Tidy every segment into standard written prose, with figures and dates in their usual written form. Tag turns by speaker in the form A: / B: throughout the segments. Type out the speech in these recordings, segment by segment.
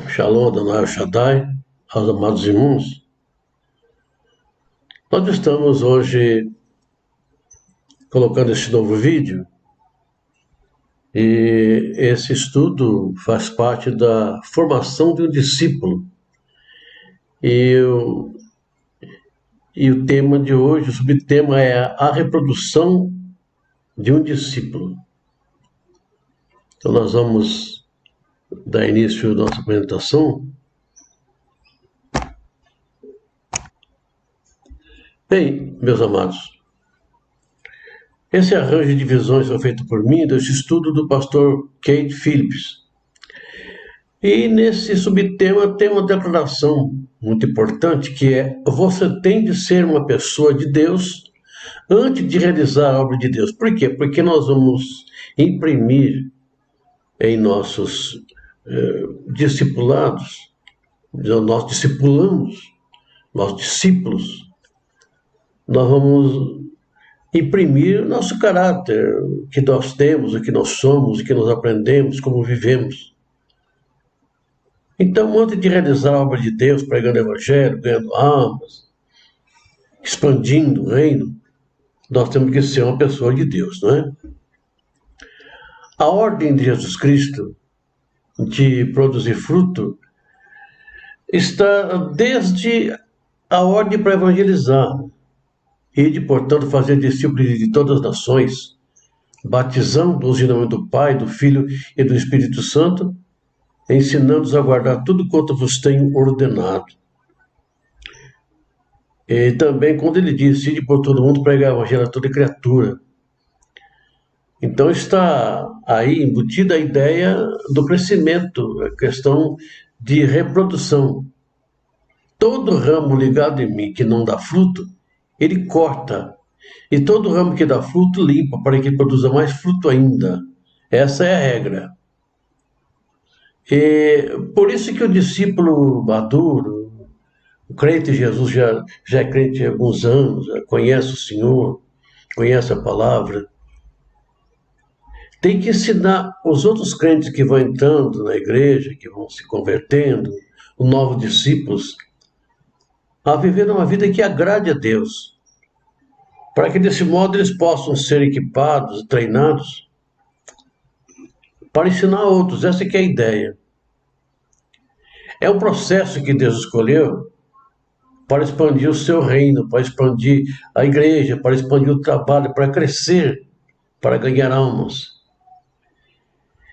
A: Shalom, Adonai Shaddai, aos amados irmãos. Nós estamos hoje colocando esse novo vídeo e esse estudo faz parte da formação de um discípulo. E o tema de hoje, o subtema é a reprodução de um discípulo. Então nós vamos dar início à nossa apresentação. Bem, meus amados, esse arranjo de visões foi feito por mim desse estudo do pastor Keith Phillips. E nesse subtema tem uma declaração muito importante que é: você tem de ser uma pessoa de Deus antes de realizar a obra de Deus. Por quê? Porque nós vamos imprimir em nossos discipulados, nós discipulamos, nossos discípulos, nós vamos imprimir nosso caráter, o que nós temos, o que nós somos, o que nós aprendemos, como vivemos. Então, antes de realizar a obra de Deus, pregando o evangelho, ganhando almas, expandindo o reino, nós temos que ser uma pessoa de Deus, não é? A ordem de Jesus Cristo de produzir fruto está desde a ordem para evangelizar e de, portanto, fazer discípulos de todas as nações, batizando-os em nome do Pai, do Filho e do Espírito Santo, ensinando-os a guardar tudo quanto vos tenho ordenado. E também, quando ele diz: ide por todo mundo pregar o evangelho a toda criatura. Então está aí embutida a ideia do crescimento, a questão de reprodução. Todo ramo ligado em mim que não dá fruto, ele corta. E todo ramo que dá fruto, limpa, para que produza mais fruto ainda. Essa é a regra. E por isso que o discípulo maduro, o crente em Jesus, já é crente há alguns anos, já conhece o Senhor, conhece a palavra, tem que ensinar os outros crentes que vão entrando na igreja, que vão se convertendo, os novos discípulos, a viver uma vida que agrade a Deus, para que desse modo eles possam ser equipados, treinados, para ensinar outros. Essa que é a ideia. É um processo que Deus escolheu para expandir o seu reino, para expandir a igreja, para expandir o trabalho, para crescer, para ganhar almas.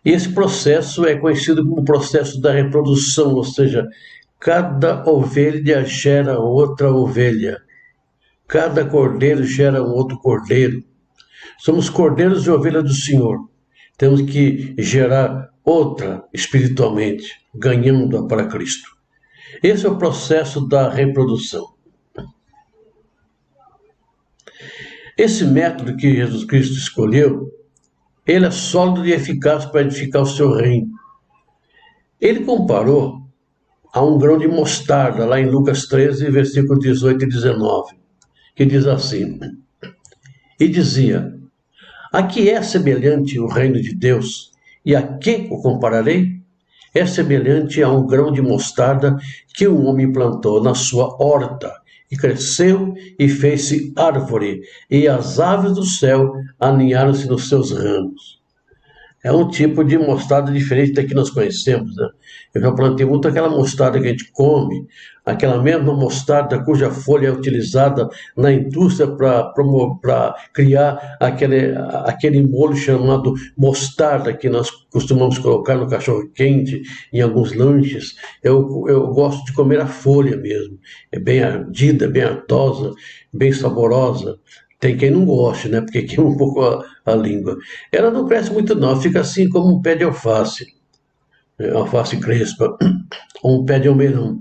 A: E esse processo é conhecido como o processo da reprodução, ou seja, cada ovelha gera outra ovelha. Cada cordeiro gera um outro cordeiro. Somos cordeiros e ovelhas do Senhor. Temos que gerar outra espiritualmente, ganhando-a para Cristo. Esse é o processo da reprodução. Esse método que Jesus Cristo escolheu, ele é sólido e eficaz para edificar o seu reino. Ele comparou a um grão de mostarda, lá em Lucas 13, versículos 18 e 19, que diz assim: e dizia: a que é semelhante o reino de Deus, e a que o compararei? É semelhante a um grão de mostarda que um homem plantou na sua horta, e cresceu e fez-se árvore, e as aves do céu aninharam-se nos seus ramos. É um tipo de mostarda diferente da que nós conhecemos, né? Eu já plantei muito aquela mostarda que a gente come, aquela mesma mostarda cuja folha é utilizada na indústria para criar aquele molho chamado mostarda que nós costumamos colocar no cachorro-quente, em alguns lanches. Eu gosto de comer a folha mesmo. É bem ardida, bem ardosa, bem saborosa. Tem quem não goste, né? Porque queima um pouco a língua. Ela não cresce muito não, fica assim como um pé de alface, alface crespa, ou um pé de almeirão.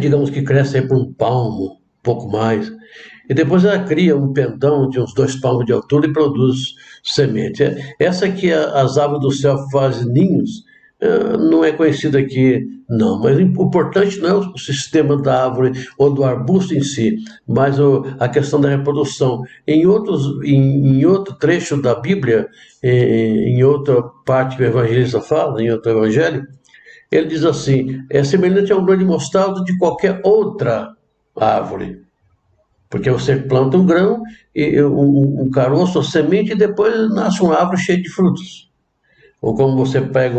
A: Digamos que cresce aí por um palmo, um pouco mais. E depois ela cria um pendão de uns 2 palmos de altura e produz semente. Essa que as aves do céu fazem ninhos, não é conhecido aqui, não. Mas o importante não é o sistema da árvore ou do arbusto em si, mas a questão da reprodução. Em outro trecho da Bíblia, em outra parte que o evangelista fala, em outro evangelho, ele diz assim: é semelhante a um grão de mostarda de qualquer outra árvore. Porque você planta um grão, um caroço, uma semente, e depois nasce uma árvore cheia de frutos. Ou como você pega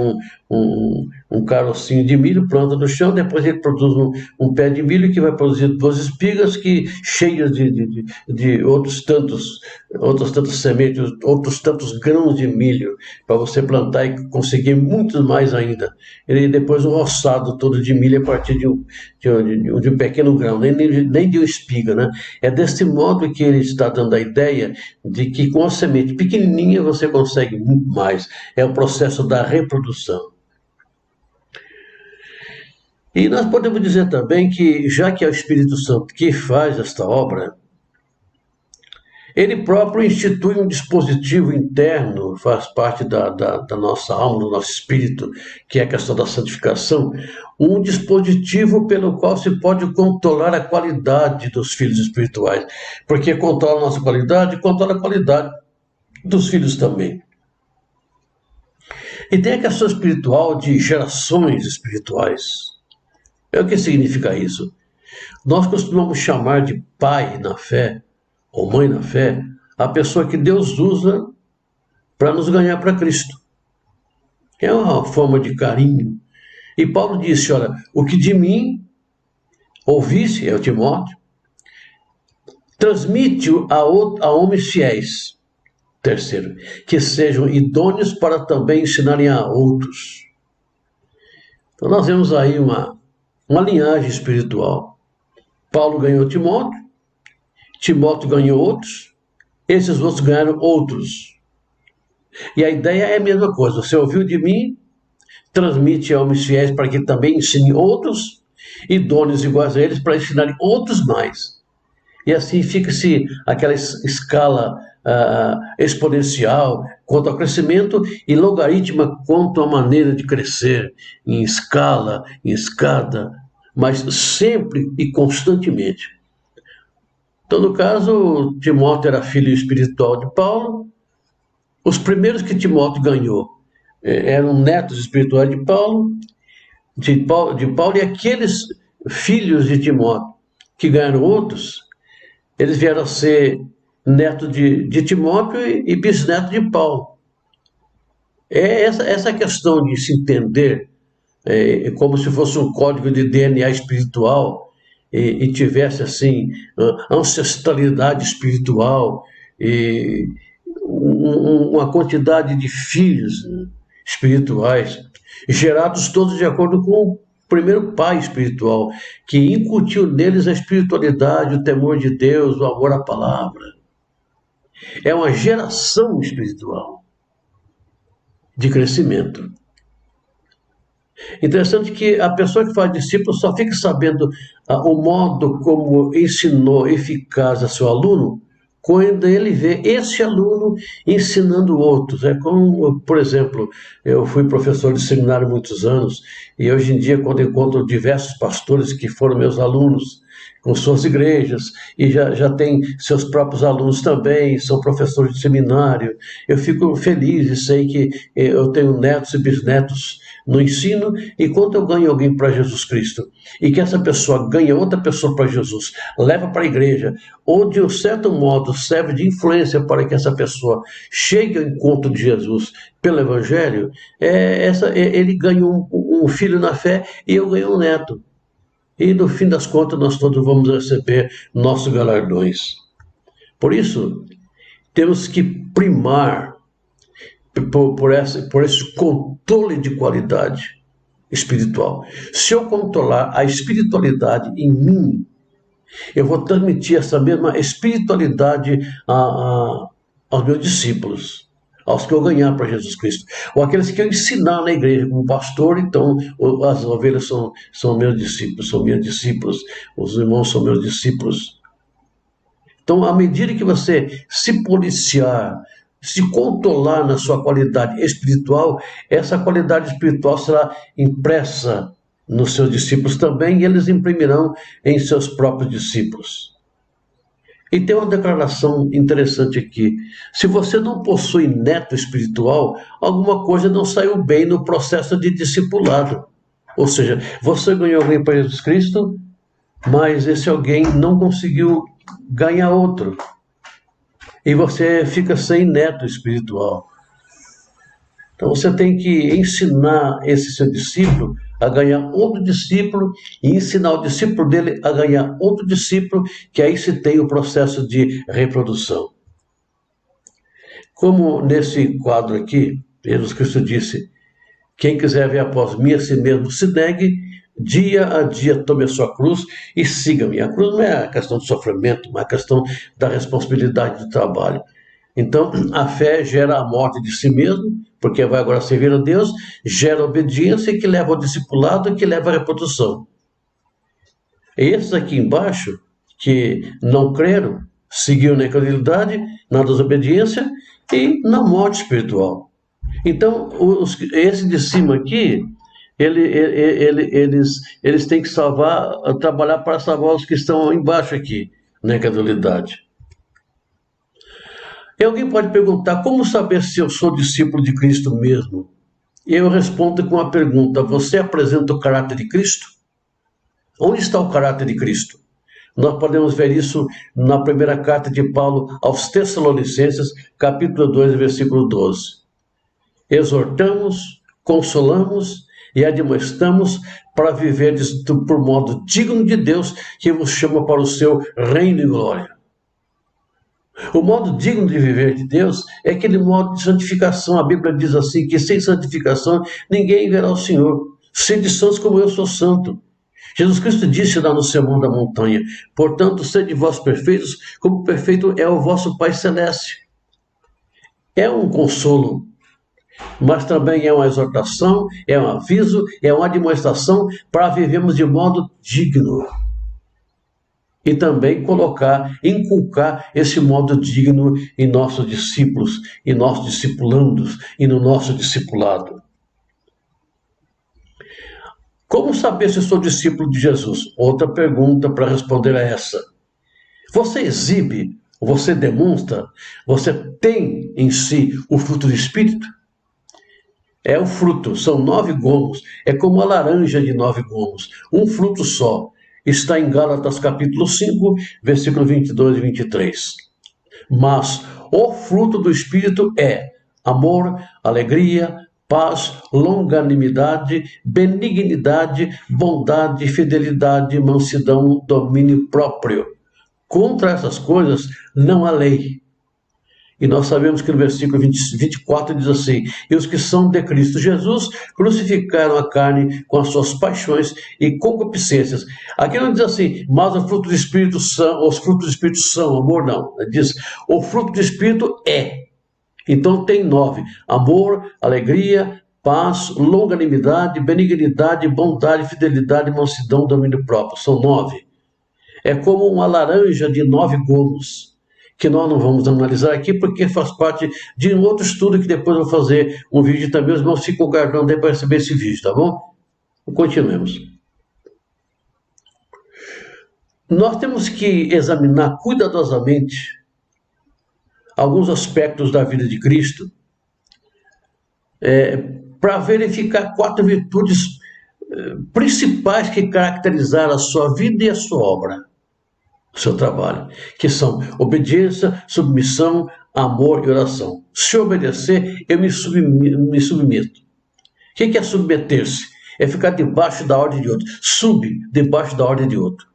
A: um carocinho de milho, planta no chão, depois ele produz um pé de milho que vai produzir 2 espigas cheias de outras tantas sementes, outros tantos grãos de milho, para você plantar e conseguir muitos mais ainda. E depois um roçado todo de milho a partir de um pequeno grão, nem de uma espiga, né? É desse modo que ele está dando a ideia de que com a semente pequenininha você consegue muito mais. É o processo da reprodução. E nós podemos dizer também que, já que é o Espírito Santo que faz esta obra, ele próprio institui um dispositivo interno, faz parte da nossa alma, do nosso espírito, que é a questão da santificação, um dispositivo pelo qual se pode controlar a qualidade dos filhos espirituais, porque controla a nossa qualidade, controla a qualidade dos filhos também. E tem a questão espiritual de gerações espirituais. O que significa isso? Nós costumamos chamar de pai na fé, ou mãe na fé, a pessoa que Deus usa para nos ganhar para Cristo. É uma forma de carinho. E Paulo disse, olha, o que de mim ouvisse, é o Timóteo, transmite-o a homens fiéis. Terceiro, que sejam idôneos para também ensinarem a outros. Então nós vemos aí uma linhagem espiritual. Paulo ganhou Timóteo, Timóteo ganhou outros, esses outros ganharam outros. E a ideia é a mesma coisa. Você ouviu de mim, transmite a homens fiéis para que também ensine outros, idôneos iguais a eles, para ensinarem outros mais. E assim fica-se aquela escala exponencial quanto ao crescimento e logarítmica quanto à maneira de crescer, em escala, em escada, mas sempre e constantemente. Então, no caso, Timóteo era filho espiritual de Paulo. Os primeiros que Timóteo ganhou eram netos espirituais de Paulo, e aqueles filhos de Timóteo que ganharam outros, eles vieram a ser neto de Timóteo e bisneto de Paulo. Essa questão de se entender como se fosse um código de DNA espiritual e tivesse assim ancestralidade espiritual e uma quantidade de filhos espirituais gerados todos de acordo com o primeiro pai espiritual, que incutiu neles a espiritualidade, o temor de Deus, o amor à palavra. É uma geração espiritual de crescimento. Interessante que a pessoa que faz discípulo só fica sabendo o modo como ensinou eficaz a seu aluno quando ele vê esse aluno ensinando outros. É como, por exemplo, eu fui professor de seminário há muitos anos e hoje em dia, quando encontro diversos pastores que foram meus alunos com suas igrejas e já têm seus próprios alunos também, são professores de seminário, eu fico feliz e sei que eu tenho netos e bisnetos no ensino, e quando eu ganho alguém para Jesus Cristo, e que essa pessoa ganha outra pessoa para Jesus, leva para a igreja, ou de um certo modo serve de influência para que essa pessoa chegue ao encontro de Jesus pelo Evangelho, ele ganha um filho na fé e eu ganho um neto. E no fim das contas nós todos vamos receber nossos galardões. Por isso, temos que primar por esse controle de qualidade espiritual. Se eu controlar a espiritualidade em mim, eu vou transmitir essa mesma espiritualidade aos meus discípulos, aos que eu ganhar para Jesus Cristo, ou aqueles que eu ensinar na igreja como pastor. Então as ovelhas são meus discípulos, são minhas discípulos, os irmãos são meus discípulos. Então, à medida que você se policiar, se controlar na sua qualidade espiritual, essa qualidade espiritual será impressa nos seus discípulos também, e eles imprimirão em seus próprios discípulos. E tem uma declaração interessante aqui. Se você não possui neto espiritual, alguma coisa não saiu bem no processo de discipulado. Ou seja, você ganhou alguém para Jesus Cristo, mas esse alguém não conseguiu ganhar outro. E você fica sem neto espiritual. Então você tem que ensinar esse seu discípulo a ganhar outro discípulo e ensinar o discípulo dele a ganhar outro discípulo, que aí se tem o processo de reprodução. Como nesse quadro aqui, Jesus Cristo disse: quem quiser vir após mim, a si mesmo se negue, dia a dia tome a sua cruz e siga-me. A cruz não é a questão de sofrimento, mas a questão da responsabilidade do trabalho. Então, a fé gera a morte de si mesmo, porque vai agora servir a Deus, gera obediência, que leva ao discipulado e que leva à reprodução. E esses aqui embaixo, que não creram, seguiram na incredulidade, na desobediência e na morte espiritual. Então, esse de cima aqui, eles têm que trabalhar para salvar os que estão embaixo aqui, na incredulidade. E alguém pode perguntar: como saber se eu sou discípulo de Cristo mesmo? E eu respondo com uma pergunta: você apresenta o caráter de Cristo? Onde está o caráter de Cristo? Nós podemos ver isso na primeira carta de Paulo aos Tessalonicenses, capítulo 2, versículo 12. Exortamos, consolamos e admoestamos para viver por modo digno de Deus, que vos chama para o seu reino e glória. O modo digno de viver de Deus é aquele modo de santificação. A Bíblia diz assim, que sem santificação ninguém verá o Senhor. Sede santos como eu sou santo. Jesus Cristo disse lá no Sermão da Montanha: portanto, sede vós perfeitos, como perfeito é o vosso Pai Celeste. É um consolo, mas também é uma exortação, é um aviso, é uma admoestação para vivermos de modo digno. E também inculcar esse modo digno em nossos discípulos, em nossos discipulandos e no nosso discipulado. Como saber se sou discípulo de Jesus? Outra pergunta para responder a essa. Você exibe, você demonstra, você tem em si o fruto do Espírito? É o fruto, são 9 gomos, é como a laranja de 9 gomos, um fruto só. Está em Gálatas capítulo 5, versículo 22 e 23. Mas o fruto do Espírito é amor, alegria, paz, longanimidade, benignidade, bondade, fidelidade, mansidão, domínio próprio. Contra essas coisas não há lei. E nós sabemos que no versículo 24 diz assim: e os que são de Cristo Jesus crucificaram a carne com as suas paixões e concupiscências. Aqui não diz assim, mas os frutos do Espírito são, amor não. Diz, o fruto do Espírito é. Então tem 9, amor, alegria, paz, longanimidade, benignidade, bondade, fidelidade, mansidão, domínio próprio. São 9. É como uma laranja de 9 gomos, que nós não vamos analisar aqui, porque faz parte de um outro estudo que depois eu vou fazer um vídeo também, os irmãos ficam guardando aí para receber esse vídeo, tá bom? Continuemos. Nós temos que examinar cuidadosamente alguns aspectos da vida de Cristo para verificar 4 virtudes principais que caracterizaram a sua vida e a sua obra. Seu trabalho, que são obediência, submissão, amor e oração. Se obedecer, eu me submeto. O que é submeter-se? É ficar debaixo da ordem de outro. Debaixo da ordem de outro.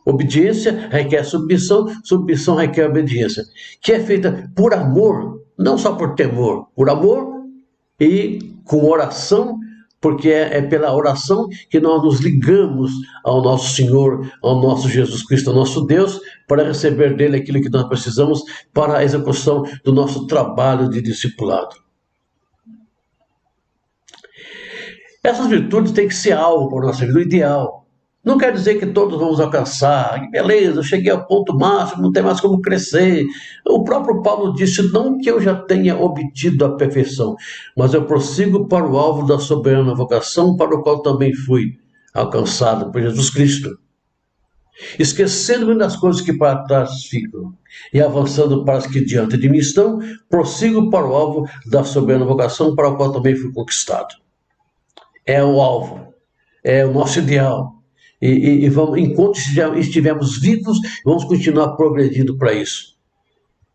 A: Obediência requer submissão, submissão requer obediência. Que é feita por amor, não só por temor, por amor e com oração, porque é pela oração que nós nos ligamos ao nosso Senhor, ao nosso Jesus Cristo, ao nosso Deus, para receber dele aquilo que nós precisamos para a execução do nosso trabalho de discipulado. Essas virtudes têm que ser algo para a nossa vida, o ideal. Não quer dizer que todos vamos alcançar, que beleza, eu cheguei ao ponto máximo, não tem mais como crescer. O próprio Paulo disse, não que eu já tenha obtido a perfeição, mas eu prossigo para o alvo da soberana vocação, para o qual também fui alcançado por Jesus Cristo. Esquecendo-me das coisas que para trás ficam e avançando para as que diante de mim estão, prossigo para o alvo da soberana vocação, para o qual também fui conquistado. É o alvo, é o nosso ideal. E vamos, enquanto estivermos vivos, vamos continuar progredindo para isso.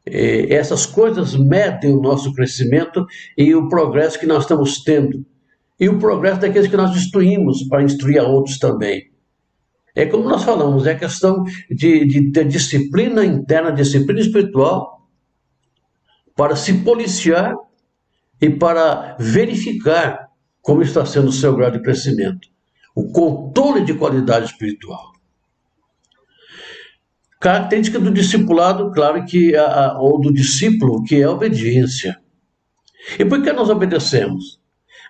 A: Essas coisas medem o nosso crescimento e o progresso que nós estamos tendo. E o progresso daqueles que nós instruímos para instruir a outros também. É como nós falamos, é questão de disciplina interna, disciplina espiritual, para se policiar e para verificar como está sendo o seu grau de crescimento. O controle de qualidade espiritual. Característica do discipulado, claro que ou do discípulo, que é a obediência. E por que nós obedecemos?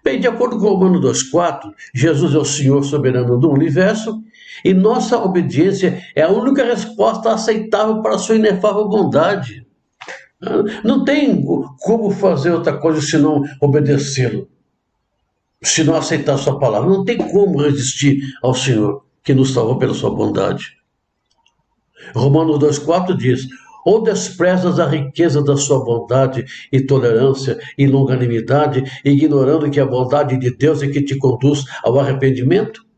A: Bem, de acordo com Romanos 2,4, Jesus é o Senhor soberano do universo e nossa obediência é a única resposta aceitável para a sua inefável bondade. Não tem como fazer outra coisa senão obedecê-lo, se não aceitar a sua palavra. Não tem como resistir ao Senhor, que nos salvou pela sua bondade. Romanos 2,4 diz, ou desprezas a riqueza da sua bondade e tolerância e longanimidade, ignorando que a bondade de Deus é que te conduz ao arrependimento?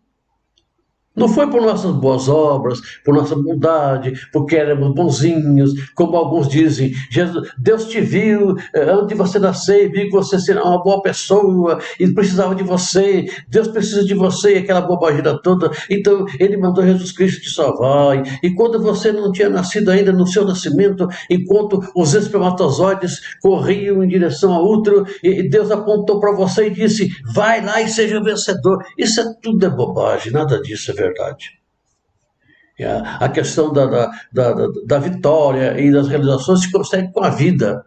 A: Não foi por nossas boas obras, por nossa bondade, porque éramos bonzinhos, como alguns dizem. Deus te viu antes de você nascer, viu que você era uma boa pessoa e precisava de você. Deus precisa de você, aquela bobagem toda. Então, Ele mandou Jesus Cristo te salvar. E quando você não tinha nascido ainda, no seu nascimento, enquanto os espermatozoides corriam em direção ao útero, e Deus apontou para você e disse, vai lá e seja vencedor. Isso tudo é bobagem, nada disso é verdade. A questão da vitória e das realizações se consegue com a vida.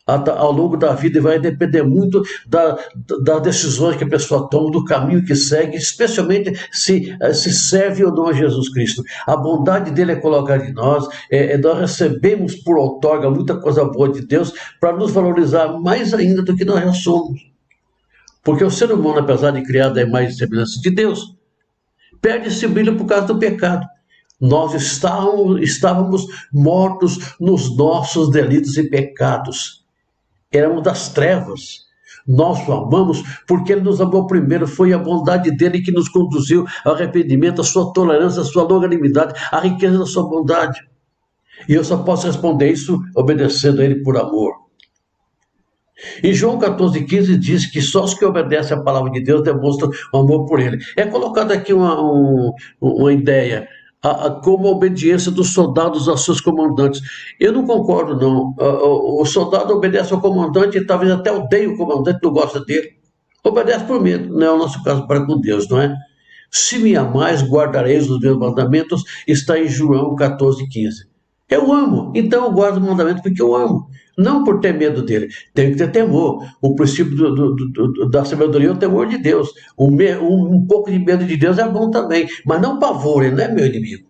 A: Ao longo da vida vai depender muito das decisões que a pessoa toma, do caminho que segue, especialmente se serve ou não a Jesus Cristo. A bondade dele é colocada em nós, nós recebemos por outorga muita coisa boa de Deus para nos valorizar mais ainda do que nós já somos. Porque o ser humano, apesar de criado à imagem e semelhança de Deus, perde esse brilho por causa do pecado. Nós estávamos mortos nos nossos delitos e pecados. Éramos das trevas. Nós o amamos porque Ele nos amou primeiro. Foi a bondade dEle que nos conduziu ao arrependimento, a sua tolerância, a sua longanimidade, a riqueza da sua bondade. E eu só posso responder isso obedecendo a Ele por amor. Em João 14,15 diz que só os que obedecem à palavra de Deus demonstram o amor por Ele. É colocada aqui uma ideia, como a obediência dos soldados aos seus comandantes. Eu não concordo, não. O soldado obedece ao comandante e talvez até odeie o comandante, não gosta dele. Obedece por medo, não é o nosso caso para com Deus, não é? Se me amais, guardareis os meus mandamentos, está em João 14,15. Eu amo, então eu guardo o mandamento porque eu amo. Não por ter medo dele, tenho que ter temor. O princípio da sabedoria é o temor de Deus. Um pouco de medo de Deus é bom também, mas não pavor, ele não é meu inimigo.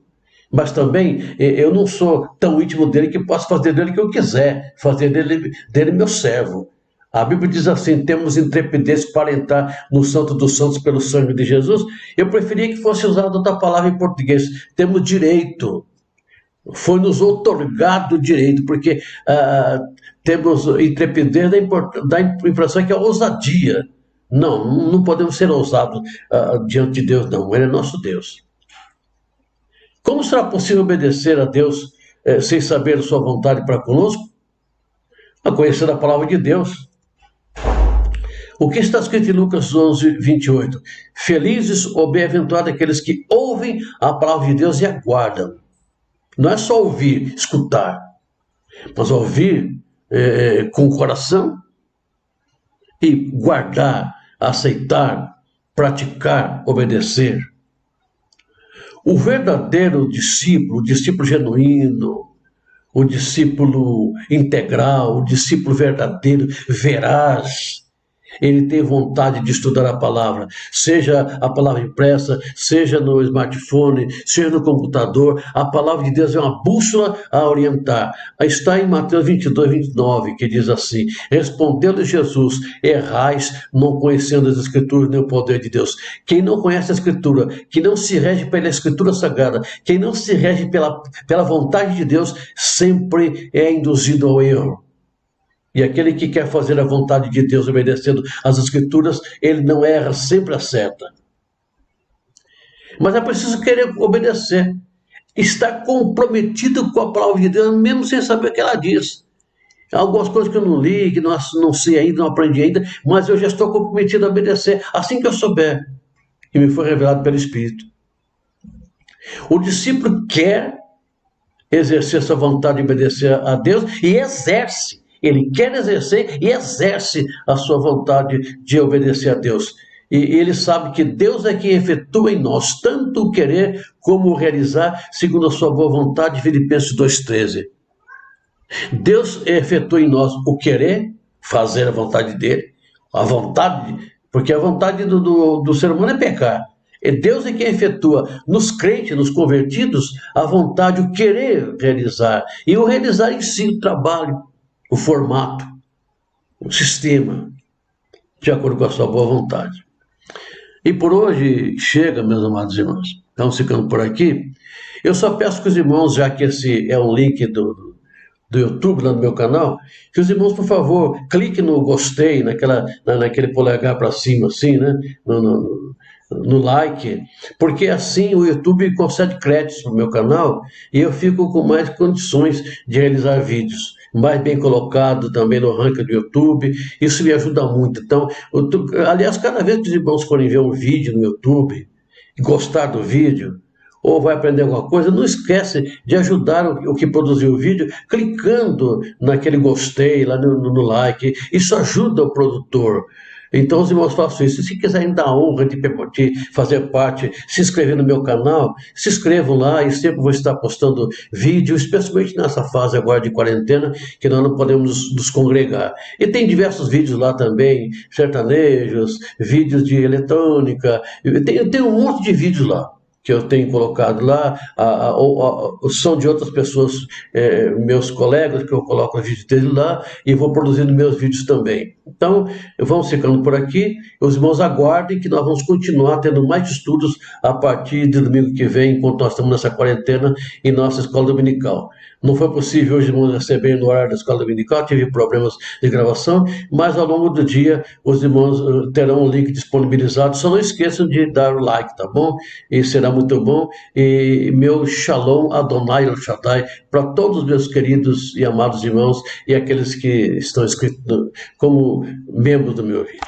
A: Mas também eu não sou tão íntimo dele que posso fazer dele o que eu quiser, fazer dele meu servo. A Bíblia diz assim, temos intrepidez para entrar no Santo dos Santos pelo sangue de Jesus. Eu preferia que fosse usada outra palavra em português. Temos direito. Foi-nos outorgado o direito, porque temos intrepidez da impressão que é ousadia. Não podemos ser ousados diante de Deus, não. Ele é nosso Deus. Como será possível obedecer a Deus sem saber a sua vontade para conosco? A conhecer a palavra de Deus. O que está escrito em Lucas 11:28? Felizes ou bem-aventurados aqueles que ouvem a palavra de Deus e aguardam. Não é só ouvir, escutar, mas ouvir com o coração e guardar, aceitar, praticar, obedecer. O verdadeiro discípulo, o discípulo genuíno, o discípulo integral, o discípulo verdadeiro, veraz, ele tem vontade de estudar a palavra, seja a palavra impressa, seja no smartphone, seja no computador. A palavra de Deus é uma bússola a orientar. Está em Mateus 22, 29, que diz assim: respondendo Jesus, errais, não conhecendo as Escrituras nem o poder de Deus. Quem não conhece a Escritura, que não se rege pela Escritura Sagrada, quem não se rege pela vontade de Deus, sempre é induzido ao erro. E aquele que quer fazer a vontade de Deus obedecendo às Escrituras, ele não erra, sempre acerta. Mas é preciso querer obedecer. Estar comprometido com a palavra de Deus, mesmo sem saber o que ela diz. Algumas coisas que eu não li, que não sei ainda, não aprendi ainda, mas eu já estou comprometido a obedecer assim que eu souber. E me foi revelado pelo Espírito. O discípulo quer exercer essa vontade de obedecer a Deus e exerce. Ele quer exercer e exerce a sua vontade de obedecer a Deus. E ele sabe que Deus é quem efetua em nós tanto o querer como o realizar, segundo a sua boa vontade, Filipenses 2,13. Deus efetua em nós o querer, fazer a vontade dele, a vontade, porque a vontade do ser humano é pecar. Deus é quem efetua nos crentes, nos convertidos, a vontade, o querer realizar. E o realizar em si, o trabalho, o formato, o sistema, de acordo com a sua boa vontade. E por hoje chega, meus amados irmãos. Estamos ficando por aqui. Eu só peço que os irmãos, já que esse é um link do YouTube lá no meu canal, que os irmãos, por favor, cliquem no gostei, naquele polegar para cima, assim, né? No like, porque assim o YouTube concede créditos para o meu canal e eu fico com mais condições de realizar vídeos, mais bem colocado também no ranking do YouTube. Isso me ajuda muito. Então, aliás, cada vez que os irmãos forem ver um vídeo no YouTube e gostar do vídeo, ou vai aprender alguma coisa, não esquece de ajudar o que produziu o vídeo, clicando naquele gostei, lá no like. Isso ajuda o produtor. Então, os irmãos, façam isso. Se quiserem dar a honra de fazer parte, se inscrever no meu canal, se inscrevam lá e sempre vou estar postando vídeos, especialmente nessa fase agora de quarentena, que nós não podemos nos congregar. E tem diversos vídeos lá também, sertanejos, vídeos de eletrônica, tem um monte de vídeos lá que eu tenho colocado lá, são de outras pessoas, meus colegas, que eu coloco os vídeos dele lá, e vou produzindo meus vídeos também. Então, vamos ficando por aqui. Os irmãos aguardem que nós vamos continuar tendo mais estudos a partir de domingo que vem, enquanto nós estamos nessa quarentena em nossa escola dominical. Não foi possível hoje, irmãos, receber no horário da escola dominical, tive problemas de gravação, mas ao longo do dia os irmãos terão o link disponibilizado. Só não esqueçam de dar o like, tá bom? E será muito bom. E meu Shalom Adonai El Shaddai para todos os meus queridos e amados irmãos e aqueles que estão inscritos como membros do meu vídeo.